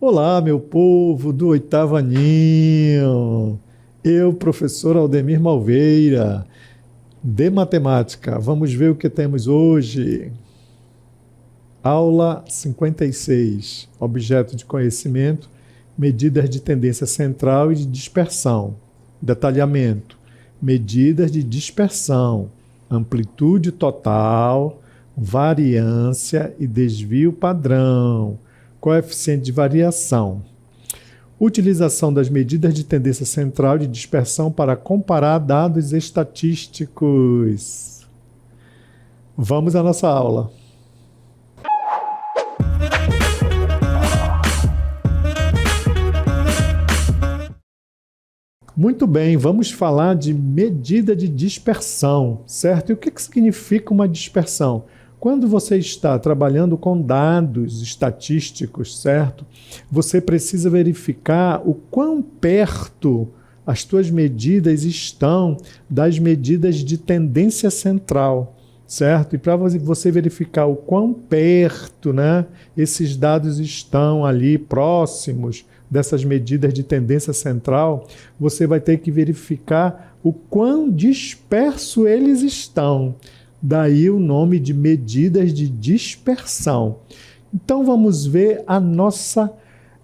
Olá, meu povo do oitavo aninho. Eu, professor Aldemir Malveira, de matemática. Vamos ver o que temos hoje. Aula 56. Objeto de conhecimento, medidas de tendência central e de dispersão. Detalhamento. Medidas de dispersão, amplitude total, variância e desvio padrão. Coeficiente de variação. Utilização das medidas de tendência central e de dispersão para comparar dados estatísticos. Vamos à nossa aula. Muito bem, vamos falar de medida de dispersão, certo? E o que significa uma dispersão? Quando você está trabalhando com dados estatísticos, certo? Você precisa verificar o quão perto as suas medidas estão das medidas de tendência central, certo? E para você verificar o quão perto, né, esses dados estão ali próximos dessas medidas de tendência central, você vai ter que verificar o quão disperso eles estão. Daí o nome de medidas de dispersão. Então vamos ver a nossa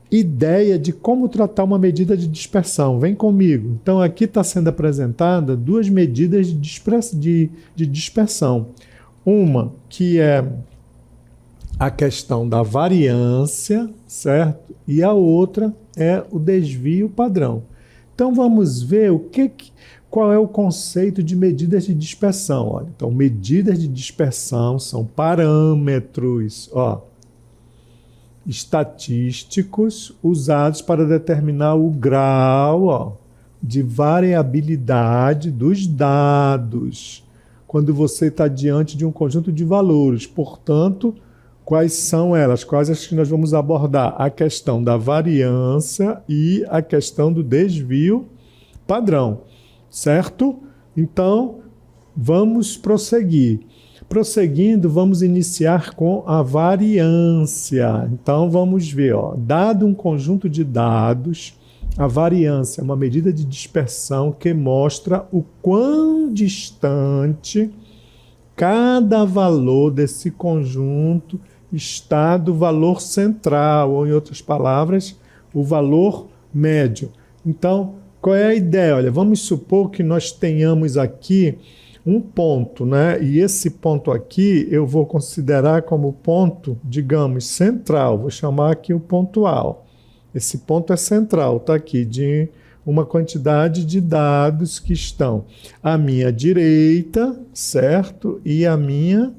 ideia de como tratar uma medida de dispersão. Vem comigo. Então aqui está sendo apresentada duas medidas de dispersão. Uma que é a questão da variância, certo? E a outra é o desvio padrão. Então vamos ver qual é o conceito de medidas de dispersão. Olha, então, medidas de dispersão são parâmetros estatísticos usados para determinar o grau de variabilidade dos dados quando você está diante de um conjunto de valores. Portanto, quais são elas? Quais as que nós vamos abordar? A questão da variância e a questão do desvio padrão. Certo? Então, vamos prosseguir. Prosseguindo, vamos iniciar com a variância. Então, vamos ver, dado um conjunto de dados, a variância é uma medida de dispersão que mostra o quão distante cada valor desse conjunto está do valor central, ou, em outras palavras, o valor médio. Então, qual é a ideia? Olha, vamos supor que nós tenhamos aqui um ponto, né? E esse ponto aqui eu vou considerar como ponto, digamos, central. Vou chamar aqui o ponto A. Esse ponto é central, está aqui, de uma quantidade de dados que estão à minha direita, certo? E à minha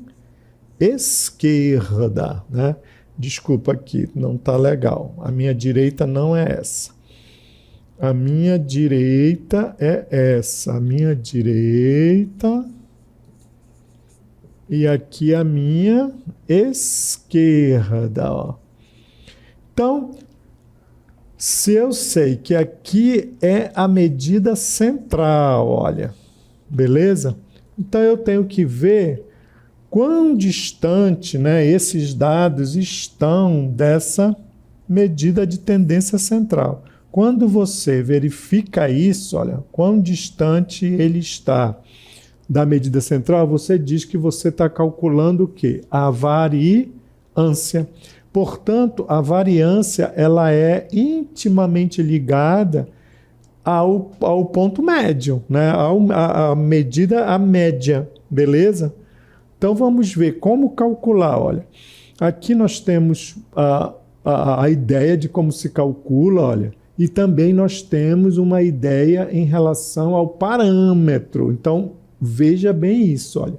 esquerda, né? Desculpa aqui, não está legal. A minha direita não é essa. A minha direita é essa, a minha direita, e aqui a minha esquerda. Então, se eu sei que aqui é a medida central, olha, beleza? Então eu tenho que ver quão distante, né, esses dados estão dessa medida de tendência central. Quando você verifica isso, olha, quão distante ele está da medida central, você diz que você está calculando o quê? A variância. Portanto, a variância ela é intimamente ligada ao ponto médio, né? A medida, a média, beleza? Então vamos ver como calcular. Olha, aqui nós temos a ideia de como se calcula, olha. E também nós temos uma ideia em relação ao parâmetro. Então, veja bem isso, olha.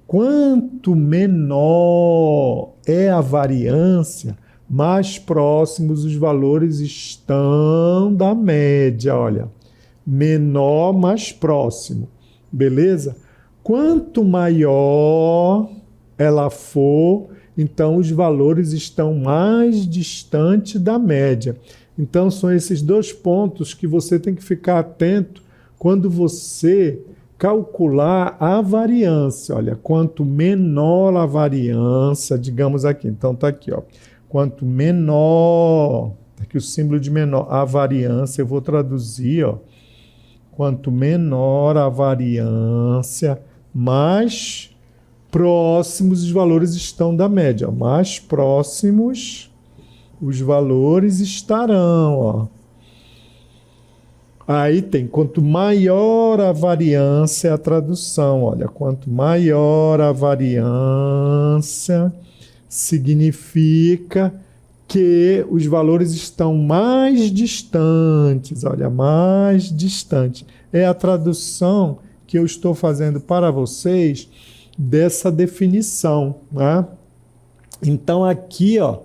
Quanto menor é a variância, mais próximos os valores estão da média, olha. Menor, mais próximo, beleza? Quanto maior ela for, então os valores estão mais distantes da média. Então, são esses dois pontos que você tem que ficar atento quando você calcular a variância. Olha, quanto menor a variância, digamos aqui. Então, está aqui, ó. Quanto menor Aqui o símbolo de menor, a variância, eu vou traduzir, ó. Quanto menor a variância, mais próximos os valores estão da média. Mais próximos os valores estarão, ó. Aí tem, quanto maior a variância, a tradução, olha, quanto maior a variância, significa que os valores estão mais distantes, olha, mais distante. É a tradução que eu estou fazendo para vocês dessa definição, né? Então aqui, ó,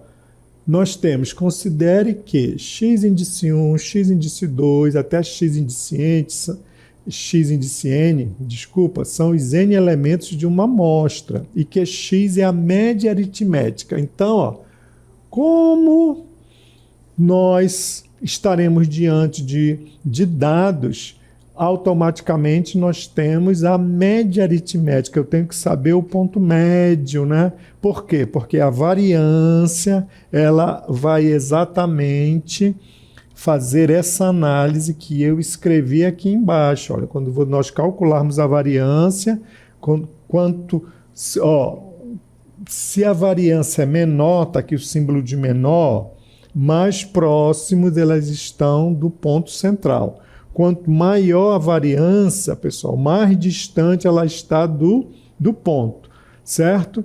nós temos, considere que x índice 1, x índice 2, até x índice n, são os n elementos de uma amostra e que x é a média aritmética. Então, ó, como nós estaremos diante de dados, automaticamente nós temos a média aritmética. Eu tenho que saber o ponto médio, né? Por quê? Porque a variância, ela vai exatamente fazer essa análise que eu escrevi aqui embaixo. Olha, quando nós calcularmos a variância, se a variância é menor, está aqui o símbolo de menor, mais próximos elas estão do ponto central. Quanto maior a variância, pessoal, mais distante ela está do ponto, certo?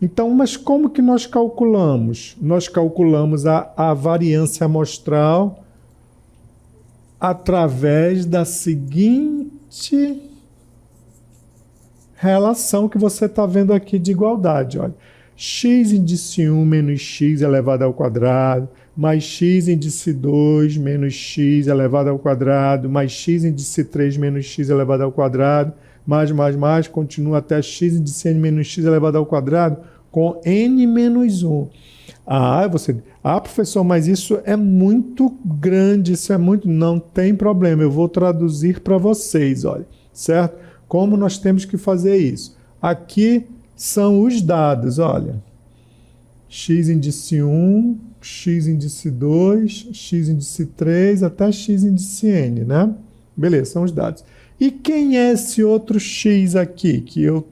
Então, mas como que nós calculamos? Nós calculamos a variância amostral através da seguinte relação que você está vendo aqui de igualdade. Olha, x índice 1 menos x elevado ao quadrado, mais x índice 2 menos x elevado ao quadrado, mais x índice 3 menos x elevado ao quadrado, mais, continua até x índice n menos x elevado ao quadrado com n menos 1. Professor, mas isso é muito grande, isso é muito... Não tem problema, eu vou traduzir para vocês, olha, certo? Como nós temos que fazer isso? Aqui são os dados, olha. X índice 1, x índice 2, x índice 3, até x índice n, né? Beleza, são os dados. E quem é esse outro x aqui, que eu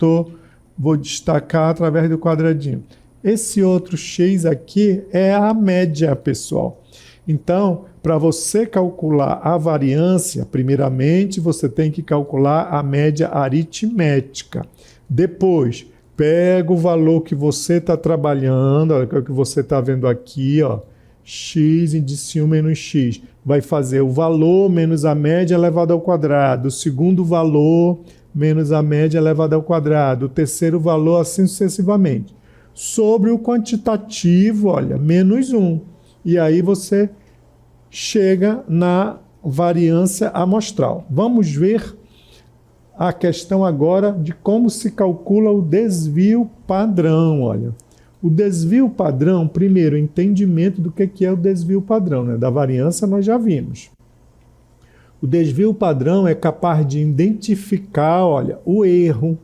vou destacar através do quadradinho? Esse outro x aqui é a média, pessoal. Então, para você calcular a variância, primeiramente, você tem que calcular a média aritmética. Depois, pega o valor que você está trabalhando, olha o que você está vendo aqui, ó, x índice 1 menos x. Vai fazer o valor menos a média elevado ao quadrado, o segundo valor menos a média elevado ao quadrado, o terceiro valor, assim sucessivamente. Sobre o quantitativo, olha, menos 1. E aí você chega na variância amostral. Vamos ver a questão agora de como se calcula o desvio padrão. Olha, o desvio padrão, primeiro, entendimento do que é o desvio padrão, né? Da variância nós já vimos. O desvio padrão é capaz de identificar, olha, o erro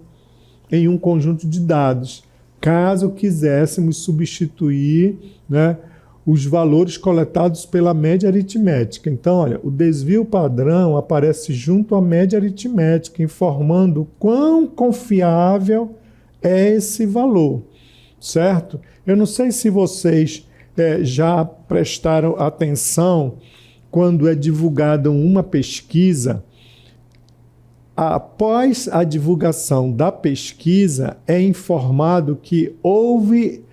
em um conjunto de dados, caso quiséssemos substituir, né, os valores coletados pela média aritmética. Então, olha, o desvio padrão aparece junto à média aritmética, informando quão confiável é esse valor, certo? Eu não sei se vocês já prestaram atenção quando é divulgada uma pesquisa. Após a divulgação da pesquisa, é informado que houve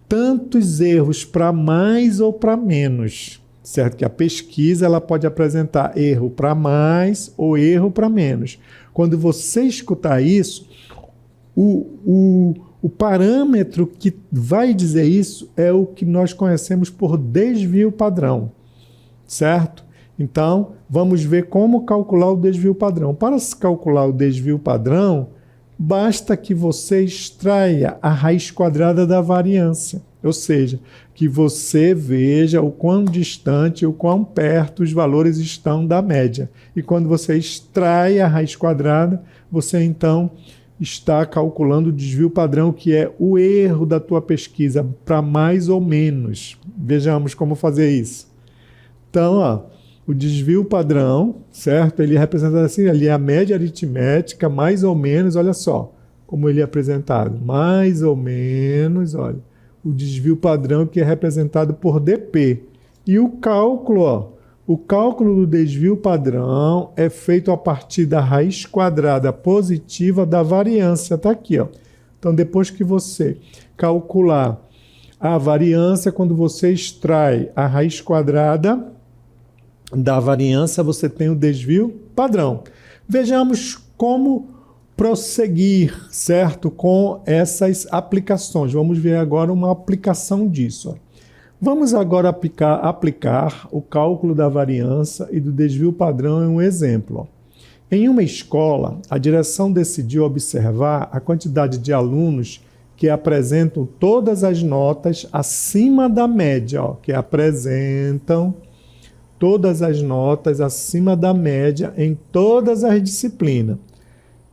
tantos erros para mais ou para menos, certo? Que a pesquisa ela pode apresentar erro para mais ou erro para menos. Quando você escutar isso, o parâmetro que vai dizer isso é o que nós conhecemos por desvio padrão, certo? Então, vamos ver como calcular o desvio padrão. Para se calcular o desvio padrão, basta que você extraia a raiz quadrada da variância, ou seja, que você veja o quão distante, o quão perto os valores estão da média. E quando você extrai a raiz quadrada, você então está calculando o desvio padrão, que é o erro da tua pesquisa, para mais ou menos. Vejamos como fazer isso. Então, ó, o desvio padrão, certo? Ele é representado assim, ali é a média aritmética, mais ou menos, olha só como ele é apresentado. Mais ou menos, olha, o desvio padrão que é representado por dp. E o cálculo, ó, o cálculo do desvio padrão é feito a partir da raiz quadrada positiva da variância. Está aqui, ó. Então, depois que você calcular a variância, quando você extrai a raiz quadrada da variância, você tem o desvio padrão. Vejamos como prosseguir, certo? Com essas aplicações. Vamos ver agora uma aplicação disso, ó. Vamos agora aplicar o cálculo da variância e do desvio padrão em um exemplo, ó. Em uma escola, a direção decidiu observar a quantidade de alunos que apresentam todas as notas acima da média, ó, que apresentam todas as notas acima da média em todas as disciplinas.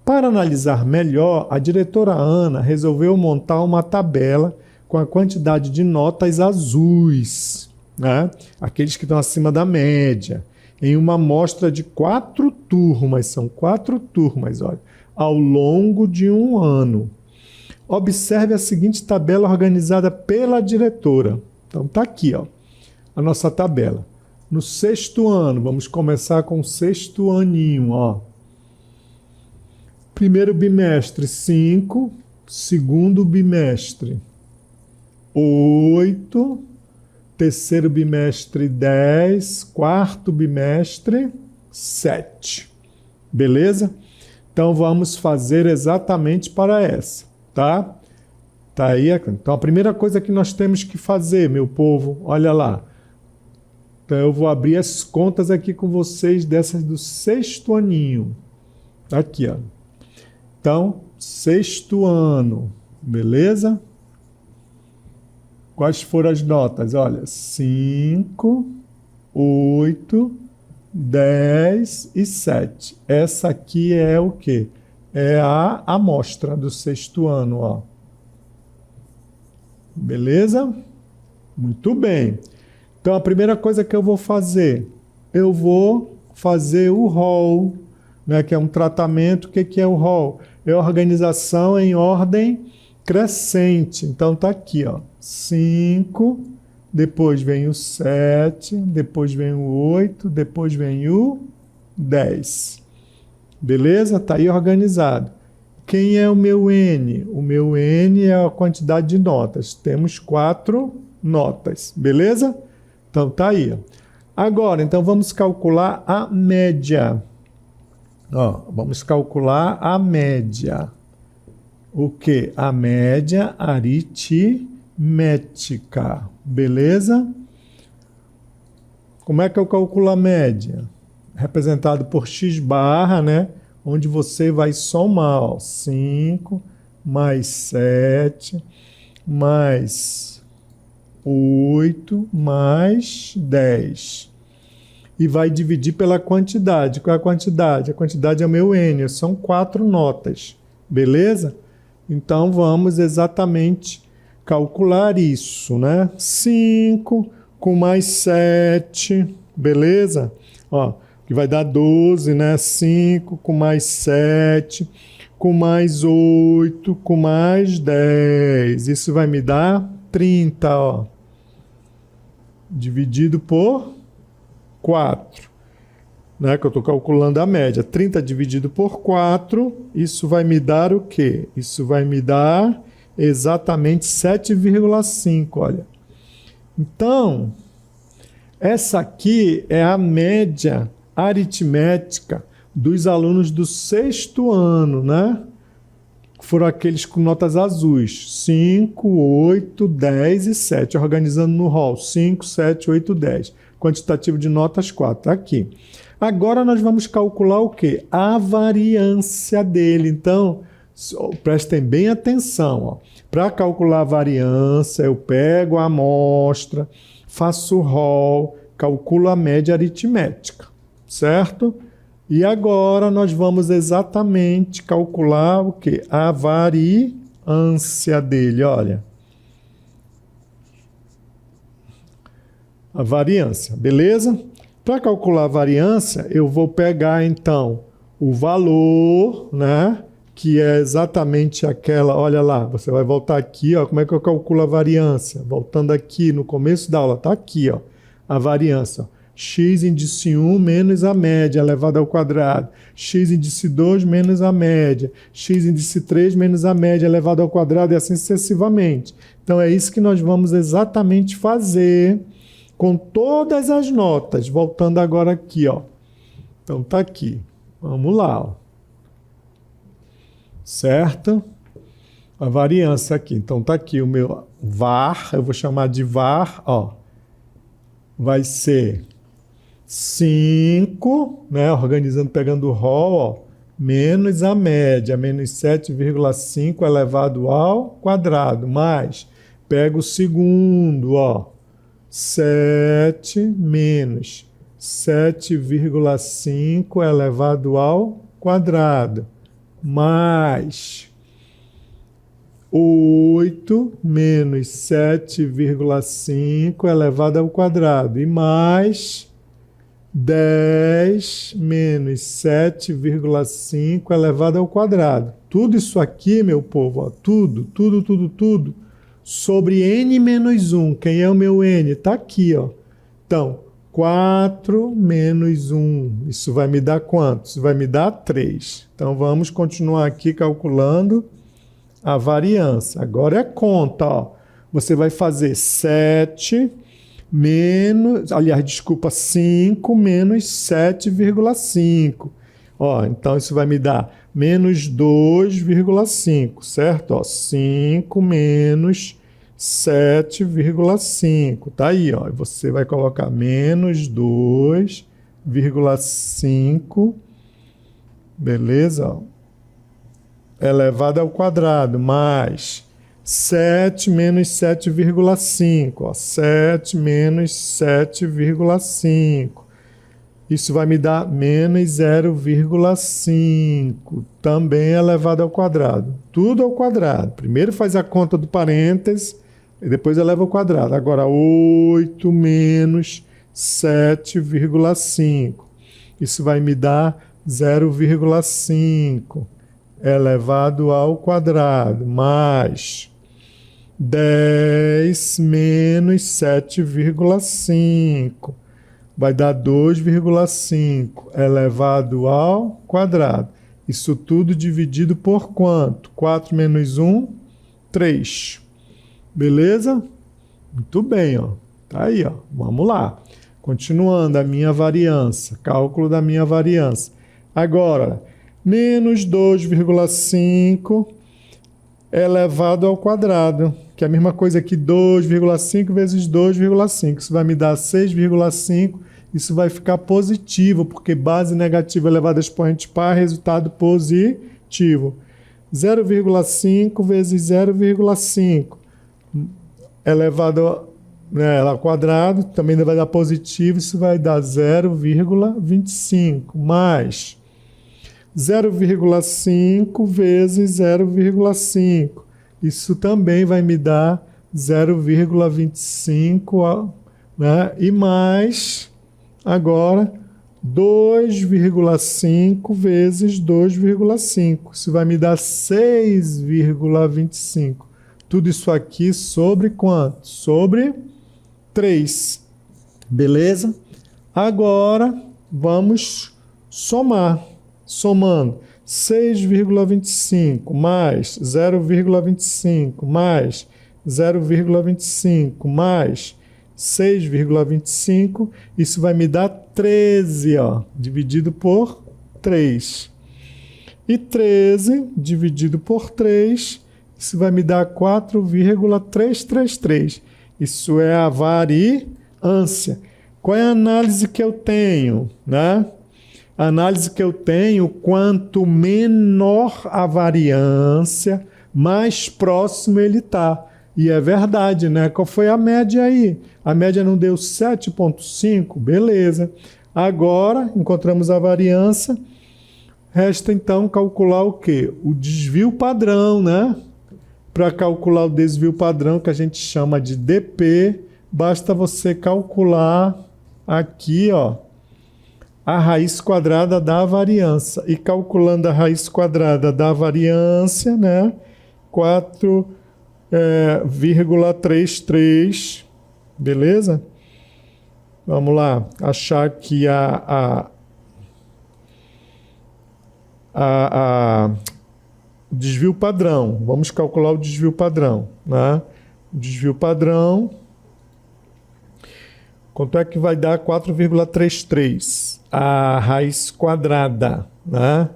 Para analisar melhor, a diretora Ana resolveu montar uma tabela com a quantidade de notas azuis, né? Aqueles que estão acima da média, em uma amostra de 4 turmas, são 4 turmas, olha, ao longo de um ano. Observe a seguinte tabela organizada pela diretora. Então, está aqui, ó, a nossa tabela. No 6º ano, vamos começar com o 6º aninho, ó. Primeiro bimestre, 5. Segundo bimestre, 8. Terceiro bimestre, 10. Quarto bimestre, 7. Beleza? Então, vamos fazer exatamente para essa, tá? Tá aí. Então, a primeira coisa que nós temos que fazer, meu povo, olha lá. Então, eu vou abrir as contas aqui com vocês dessas do 6º aninho. Aqui, ó. Então, 6º ano, beleza? Quais foram as notas? Olha, 5, 8, 10 e 7. Essa aqui é o quê? É a amostra do 6º ano, ó. Beleza? Muito bem. Então, a primeira coisa que eu vou fazer o rol, né, que é um tratamento. O que é o rol? É organização em ordem crescente. Então, tá aqui, ó, 5, depois vem o 7, depois vem o 8, depois vem o 10. Beleza? Tá aí organizado. Quem é o meu N? O meu N é a quantidade de notas. Temos 4 notas. Beleza? Então, tá aí, ó. Agora, então, vamos calcular a média. Ó, vamos calcular a média. O que? A média aritmética. Beleza? Como é que eu calculo a média? Representado por x barra, né? Onde você vai somar, ó, 5 mais 7 mais 8 mais 10. E vai dividir pela quantidade. Qual é a quantidade? A quantidade é o meu N, são 4 notas. Beleza? Então, vamos exatamente calcular isso, né? 5 com mais 7, beleza? Ó, que vai dar 12, né? 5 com mais 7, com mais 8, com mais 10. Isso vai me dar 30, ó. Dividido por 4, né? Que eu estou calculando a média. 30 dividido por 4, isso vai me dar o quê? Isso vai me dar exatamente 7,5, olha. Então, essa aqui é a média aritmética dos alunos do 6º ano, né? Foram aqueles com notas azuis, 5, 8, 10 e 7, organizando no rol, 5, 7, 8, 10. Quantitativo de notas 4, aqui. Agora nós vamos calcular o quê? A variância dele. Então, prestem bem atenção. Para calcular a variância, eu pego a amostra, faço o rol, calculo a média aritmética, certo? E agora nós vamos exatamente calcular o quê? A variância dele, olha. a variância, beleza? Para calcular a variância, eu vou pegar, então, o valor, né? Que é exatamente aquela, olha lá, você vai voltar aqui, ó, como é que eu calculo a variância? Voltando aqui no começo da aula, tá aqui, ó, a variância, ó. X índice 1 menos a média elevado ao quadrado, x índice 2 menos a média, x índice 3 menos a média elevado ao quadrado e assim sucessivamente. Então é isso que nós vamos exatamente fazer com todas as notas. Voltando agora aqui, ó. Então tá aqui. Vamos lá, ó. Certo? A variância aqui. Então tá aqui o meu var, eu vou chamar de var, ó. Vai ser 5, né, organizando, pegando o rol, ó, menos a média, menos 7,5 elevado ao quadrado, mais, pega o segundo, ó, 7 menos 7,5 elevado ao quadrado, mais 8 menos 7,5 elevado ao quadrado, e mais 10 menos 7,5 elevado ao quadrado. Tudo isso aqui, meu povo, ó, tudo, sobre n menos 1. Quem é o meu n? Está aqui, ó. Então, 4 menos 1. Isso vai me dar quanto? Isso vai me dar 3. Então, vamos continuar aqui calculando a variância. Agora é conta, ó. Você vai fazer 7 menos, aliás, desculpa, 5 menos 7,5. Ó, então isso vai me dar menos 2,5, certo? Ó, 5 menos 7,5. Tá aí, ó. Você vai colocar menos 2,5, beleza? Ó, elevado ao quadrado, mais 7 menos 7,5, ó, 7 menos 7,5. Isso vai me dar menos 0,5, também elevado ao quadrado. Tudo ao quadrado. Primeiro faz a conta do parênteses e depois eleva ao quadrado. Agora, 8 menos 7,5. Isso vai me dar 0,5 elevado ao quadrado, mais 10 menos 7,5. Vai dar 2,5 elevado ao quadrado. Isso tudo dividido por quanto? 4 menos 1, 3. Beleza? Muito bem, ó. Tá aí, ó. Vamos lá. Continuando a minha variância. Cálculo da minha variância. Agora, menos 2,5 elevado ao quadrado, que é a mesma coisa que 2,5 vezes 2,5. Isso vai me dar 6,5. Isso vai ficar positivo, porque base negativa elevada a expoente par, resultado positivo. 0,5 vezes 0,5 elevado ao quadrado, também vai dar positivo, isso vai dar 0,25, mais 0,5 vezes 0,5. Isso também vai me dar 0,25, né? E mais, agora, 2,5 vezes 2,5. Isso vai me dar 6,25. Tudo isso aqui sobre quanto? Sobre 3. Beleza? Agora, vamos somar. Somando 6,25 mais 0,25 mais 0,25 mais 6,25, isso vai me dar 13, ó, dividido por 3. E 13 dividido por 3, isso vai me dar 4,333. Isso é a variância. Qual é a análise que eu tenho, né? A análise que eu tenho, quanto menor a variância, mais próximo ele está. E é verdade, né? Qual foi a média aí? A média não deu 7,5? Beleza. Agora, encontramos a variância. Resta, então, calcular o quê? O desvio padrão, né? Para calcular o desvio padrão, que a gente chama de dP, basta você calcular aqui, ó, a raiz quadrada da variância. E calculando a raiz quadrada da variância, né, 4,33, beleza? Vamos lá, achar aqui o desvio padrão. Vamos calcular o desvio padrão, né? O desvio padrão, quanto é que vai dar 4,33? A raiz quadrada, né?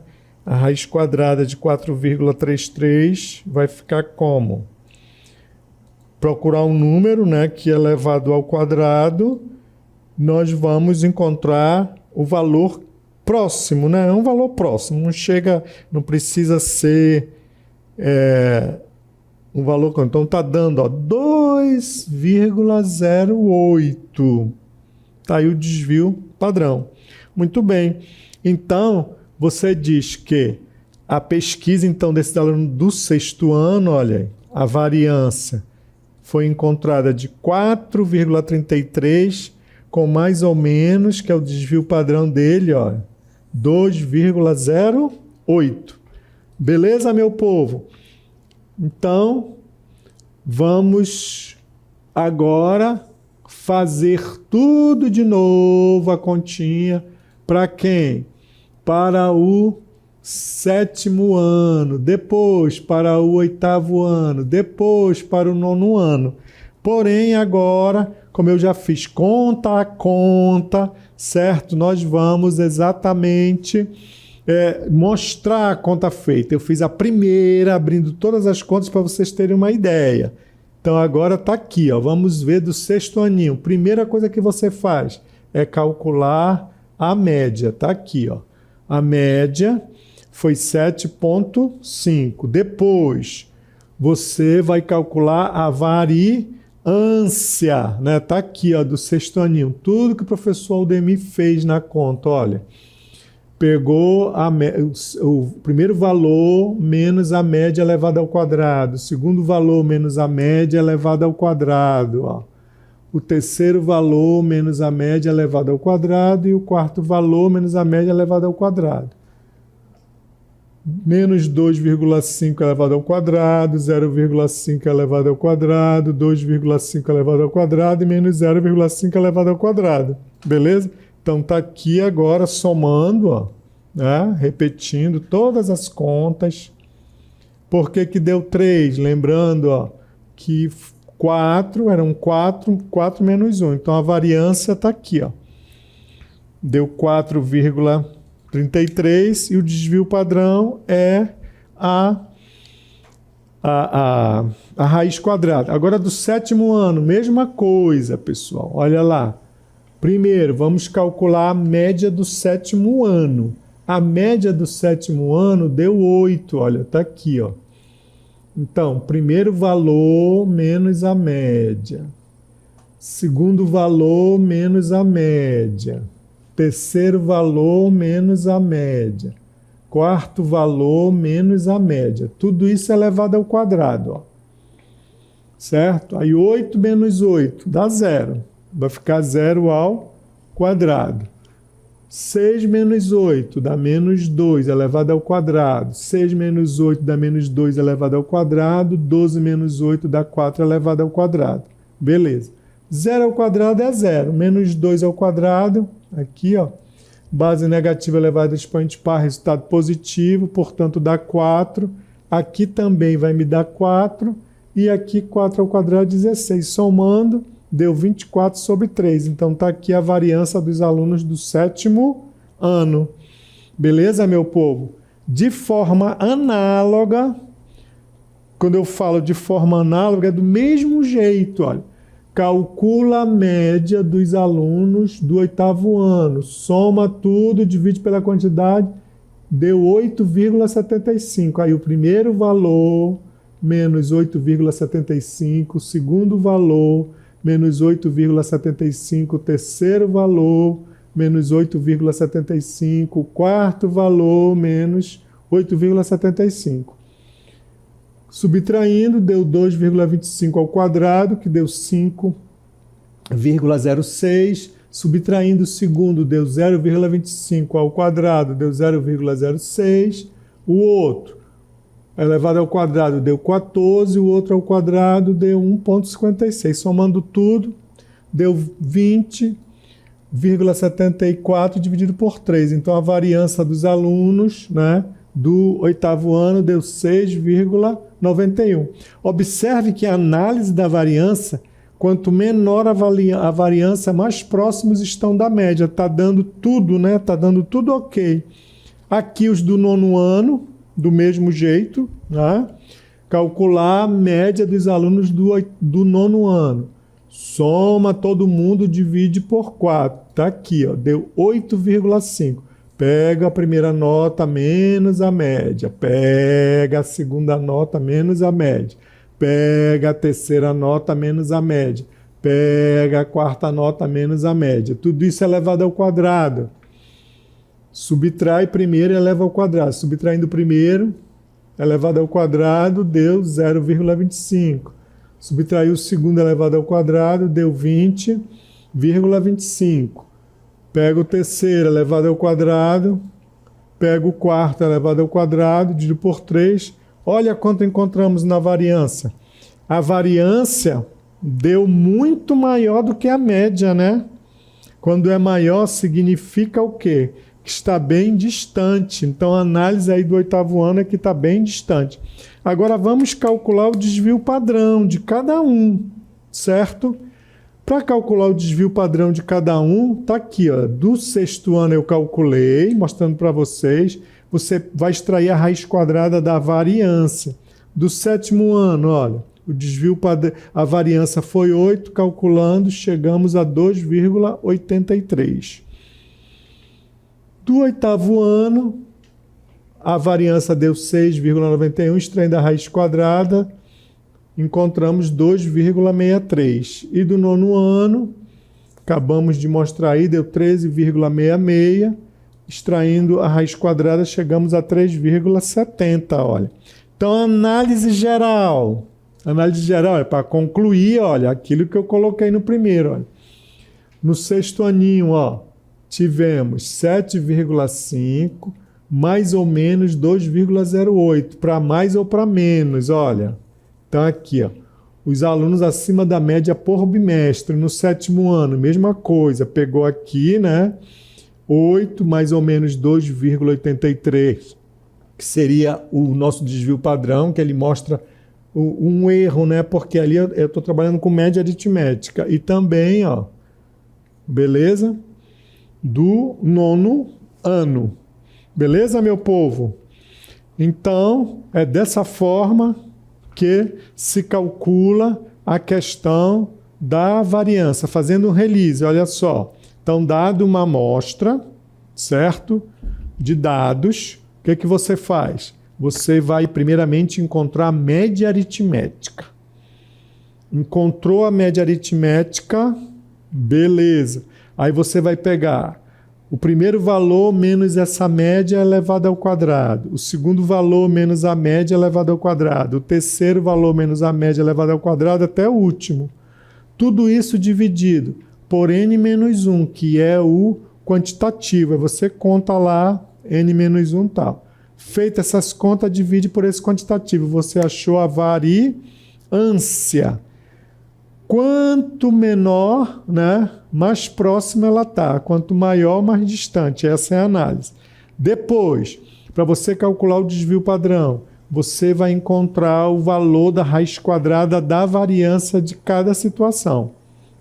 A raiz quadrada de 4,33 vai ficar como? Procurar um número, né, que é elevado ao quadrado, nós vamos encontrar o valor próximo, né? É um valor próximo, não chega, não precisa ser um valor, então está dando, ó, 2,08. Está aí o desvio padrão. Muito bem. Então, você diz que a pesquisa, então, desse aluno do 6º ano, olha, a variância foi encontrada de 4,33, com mais ou menos, que é o desvio padrão dele, ó, 2,08. Beleza, meu povo? Então, vamos agora fazer tudo de novo, a continha. Para quem? Para o 7º ano, depois para o 8º ano, depois para o 9º ano. Porém, agora, como eu já fiz conta a conta, certo? Nós vamos exatamente mostrar a conta feita. Eu fiz a primeira, abrindo todas as contas para vocês terem uma ideia. Então, agora está aqui, ó. Vamos ver do 6º aninho. Primeira coisa que você faz é calcular a média. Está aqui, ó. A média foi 7,5. Depois, você vai calcular a variância, né? Tá aqui, ó, do 6º aninho. Tudo que o professor Aldemir fez na conta, olha. Pegou o primeiro valor menos a média elevada ao quadrado. O segundo valor menos a média elevada ao quadrado, ó. O terceiro valor menos a média elevada ao quadrado e o quarto valor menos a média elevada ao quadrado. Menos 2,5 elevado ao quadrado, 0,5 elevado ao quadrado, 2,5 elevado ao quadrado e menos 0,5 elevado ao quadrado. Beleza? Então está aqui agora somando, ó, né? Repetindo todas as contas. Por que que deu 3? Lembrando, ó, que 4 eram 4 menos 1. Então a variância está aqui, ó. Deu 4,33 e o desvio padrão é a raiz quadrada. Agora do 7º ano, mesma coisa, pessoal. Olha lá. Primeiro, vamos calcular a média do 7º ano. A média do 7º ano deu 8, olha, tá aqui, ó. Então, primeiro valor menos a média. Segundo valor menos a média. Terceiro valor menos a média. Quarto valor menos a média. Tudo isso elevado ao quadrado, ó. Certo? Aí 8 menos 8 dá 0. Vai ficar 0 ao quadrado. 6 menos 8 dá menos 2 elevado ao quadrado. 6 menos 8 dá menos 2 elevado ao quadrado. 12 menos 8 dá 4 elevado ao quadrado. Beleza. 0 ao quadrado é 0. Menos 2 ao quadrado, aqui, ó. Base negativa elevada a expoente par, resultado positivo, portanto dá 4. Aqui também vai me dar 4. E aqui 4 ao quadrado, 16. Somando, deu 24 sobre 3. Então, está aqui a variância dos alunos do 7º ano. Beleza, meu povo? De forma análoga, quando eu falo de forma análoga, é do mesmo jeito, olha. Calcula a média dos alunos do 8º ano. Soma tudo, divide pela quantidade, deu 8,75. Aí o primeiro valor, menos 8,75. O segundo valor, menos 8,75, o terceiro valor, menos 8,75, o quarto valor, menos 8,75. Subtraindo, deu 2,25 ao quadrado, que deu 5 0,06, subtraindo o segundo deu 0,25 ao quadrado, deu 0,06, o outro elevado ao quadrado deu 14, o outro ao quadrado deu 1,56. Somando tudo, deu 20,74 dividido por 3. Então, a variância dos alunos, né, do 8º ano deu 6,91. Observe que a análise da variância, quanto menor a variância, mais próximos estão da média. Está dando tudo, né? Está dando tudo ok. Aqui os do 9º ano, do mesmo jeito, né? Calcular a média dos alunos do 9º ano. Soma todo mundo, divide por 4. Está aqui, ó, deu 8,5. Pega a primeira nota menos a média. Pega a segunda nota menos a média. Pega a terceira nota menos a média. Pega a quarta nota menos a média. Tudo isso é elevado ao quadrado. Subtrai primeiro e eleva ao quadrado. Subtraindo primeiro, elevado ao quadrado, deu 0,25. Subtraiu o segundo elevado ao quadrado, deu 20,25. Pega o terceiro elevado ao quadrado, pega o quarto elevado ao quadrado, dividido por 3. Olha quanto encontramos na variância. A variância deu muito maior do que a média, né? Quando é maior, significa o quê? Que está bem distante. Então, a análise aí do 8º ano é que está bem distante. Agora, vamos calcular o desvio padrão de cada um, certo? Para calcular o desvio padrão de cada um, está aqui, ó. Do 6º ano eu calculei, mostrando para vocês. Você vai extrair a raiz quadrada da variância. Do 7º ano, olha, o desvio padrão, a variância foi 8, calculando, chegamos a 2,83. Do 8º ano, a variância deu 6,91, extraindo a raiz quadrada, encontramos 2,63. E do 9º ano, acabamos de mostrar aí, deu 13,66, extraindo a raiz quadrada, chegamos a 3,70, olha. Então, análise geral é para concluir, olha, aquilo que eu coloquei no primeiro, olha. No 6º aninho, ó, tivemos 7,5, mais ou menos 2,08, para mais ou para menos, olha. Então, aqui, ó, os alunos acima da média por bimestre. No 7º ano, mesma coisa, pegou aqui, né, 8, mais ou menos 2,83, que seria o nosso desvio padrão, que ele mostra um erro, né, porque ali eu estou trabalhando com média aritmética. E também, ó, beleza? Do 9º ano. Beleza, meu povo? Então, é dessa forma que se calcula a questão da variância, fazendo um release, olha só. Então, dado uma amostra, certo? De dados, o que você faz? Você vai primeiramente encontrar a média aritmética. Encontrou a média aritmética, beleza. Aí você vai pegar o primeiro valor menos essa média elevado ao quadrado, o segundo valor menos a média elevado ao quadrado, o terceiro valor menos a média elevado ao quadrado até o último. Tudo isso dividido por n menos 1, que é o quantitativo. Aí você conta lá n menos 1 tal. Feita essas contas, divide por esse quantitativo. Você achou a variância. Quanto menor, né, mais próxima ela está. Quanto maior, mais distante. Essa é a análise. Depois, para você calcular o desvio padrão, você vai encontrar o valor da raiz quadrada da variância de cada situação.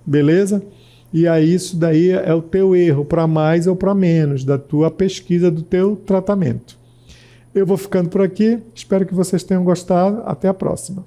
Beleza? E aí isso daí é o teu erro, para mais ou para menos, da tua pesquisa, do teu tratamento. Eu vou ficando por aqui. Espero que vocês tenham gostado. Até a próxima.